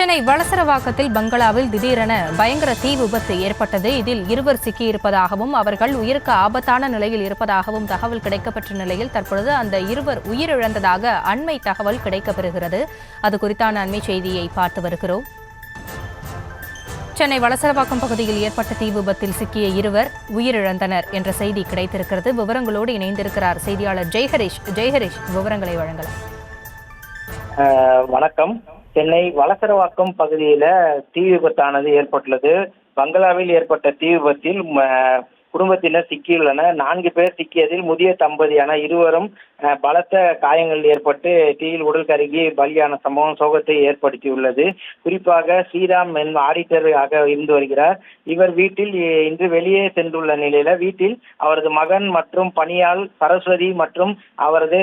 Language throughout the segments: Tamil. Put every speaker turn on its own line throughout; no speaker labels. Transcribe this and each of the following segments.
சென்னை வளசரவாக்கத்தில் பங்களாவில் திடீரென பயங்கர தீ விபத்து ஏற்பட்டது. இதில் இருவர் சிக்கியிருப்பதாகவும் அவர்கள் உயிருக்கு ஆபத்தான நிலையில் இருப்பதாகவும் தகவல் கிடைக்கப்பெற்ற நிலையில் தற்பொழுது அந்த இருவர் உயிரிழந்ததாக அண்மை தகவல் கிடைக்கப்பெறுகிறது. அது குறித்தான அண்மை செய்தியை பார்த்து வருகிறோம். சென்னை வளசரவாக்கம் பகுதியில் ஏற்பட்ட தீ விபத்தில் சிக்கிய இருவர் உயிரிழந்தனர் என்ற செய்தி கிடைத்திருக்கிறது. விவரங்களோடு இணைந்திருக்கிறார் செய்தியாளர் ஜெய்ஹரிஷ். விவரங்களை வழங்கலாம்.
வணக்கம். சென்னை வளசரவாக்கம் பகுதியில தீ விபத்தானது ஏற்பட்டுள்ளது. பங்களாவில் ஏற்பட்ட தீ விபத்தில் குடும்பத்தினர் சிக்கியுள்ளனர். 4 பேர் சிக்கியதில் முதிய தம்பதியான இருவரும் பலத்த காயங்கள் ஏற்பட்டு தீயில் உடல் கருகி பலியான சம்பவம் சோகத்தை ஏற்படுத்தியுள்ளது. குறிப்பாக ஸ்ரீராம் ஆடிட்டர் ஆக இருந்து வருகிறார். இவர் வீட்டில் இன்று வெளியே சென்றுள்ள நிலையில வீட்டில் அவரது மகன் மற்றும் பணியாள் சரஸ்வதி மற்றும் அவரது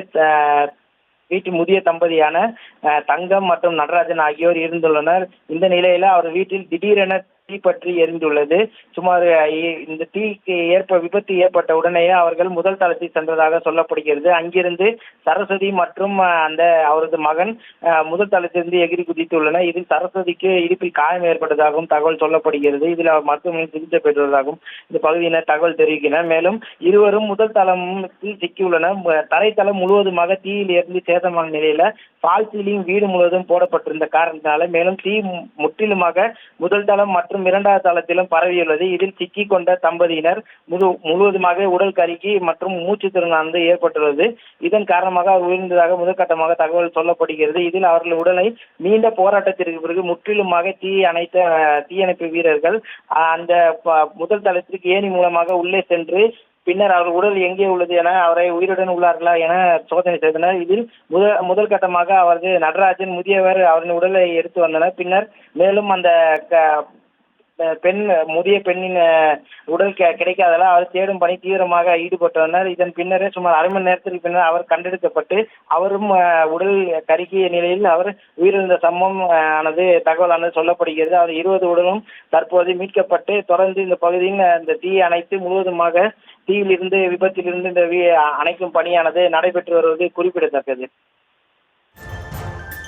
வீட்டு முதிய தம்பதியான தங்கம் மற்றும் நடராஜன் ஆகியோர் இருந்துள்ளனர். இந்த நிலையில அவர் வீட்டில் திடீரென தீப்பற்றி எரிந்துள்ளது. சுமார் இந்த தீக்கு விபத்து ஏற்பட்ட உடனேயே அவர்கள் முதல் தளத்தில் சென்றதாக சொல்லப்படுகிறது. அங்கிருந்து சரஸ்வதி மற்றும் அவரது மகன் முதல் தளத்திலிருந்து எகிரி குதித்துள்ளனர். இதில் சரஸ்வதிக்கு இடுப்பில் காயம் ஏற்பட்டதாகவும் தகவல் சொல்லப்படுகிறது. இதில் அவர் மருத்துவமனையில் சிகிச்சை பெற்றுள்ளதாகவும் இந்த பகுதியினர் தகவல் தெரிவிக்கின்றனர். மேலும் இருவரும் முதல் தளத்தில் சிக்கியுள்ளனர். தரைத்தளம் முழுவதுமாக தீயில் இருந்து சேதமான நிலையில பால் சீலிங் வீடு முழுவதும் போடப்பட்டிருந்த காரணத்தினால மேலும் தீ முற்றிலுமாக முதல் தளம் மற்றும் 2வது தளத்திலும் பரவியுள்ளது. இதில் சிக்கிக் கொண்ட தம்பதியினர் முழுவதுமாக உடல் கருகி மற்றும் மூச்சு திறனானது ஏற்பட்டுள்ளது. இதன் காரணமாக அவர் உயிர்ந்ததாக முதற்கட்டமாக தகவல் சொல்லப்படுகிறது. இதில் அவர்கள் உடலை நீண்ட போராட்டத்திற்கு பிறகு முற்றிலுமாக தீயணைப்பு வீரர்கள் அந்த முதல் தளத்திற்கு ஏணி மூலமாக உள்ளே சென்று பின்னர் அவர் உடல் எங்கே உள்ளது என அவரை உயிருடன் உள்ளார்களா என சோதனை செய்தனர். இதில் முதல் கட்டமாக அவரது நடராஜன் முதியவர் அவரின் உடலை எடுத்து வந்தனர். பின்னர் மேலும் அந்த முதிய பெண்ணின் உடல் கிடைக்காததால் அவர் தேடும் பணி தீவிரமாக ஈடுபட்டுள்ளனர். இதன் பின்னரே சுமார் அரை மணி நேரத்திற்கு பின்னர் அவர் கண்டெடுக்கப்பட்டு அவரும் உடல் கருகிய நிலையில் அவர் உயிரிழந்த சம்பவம் தகவலானது சொல்லப்படுகிறது. அவர் 20 உடலும் தற்போது மீட்கப்பட்டு தொடர்ந்து இந்த பகுதியில் இந்த தீயை அணைத்து முழுவதுமாக விபத்திலிருந்து இந்த அணைக்கும் பணியானது நடைபெற்று வருவது குறிப்பிடத்தக்கது.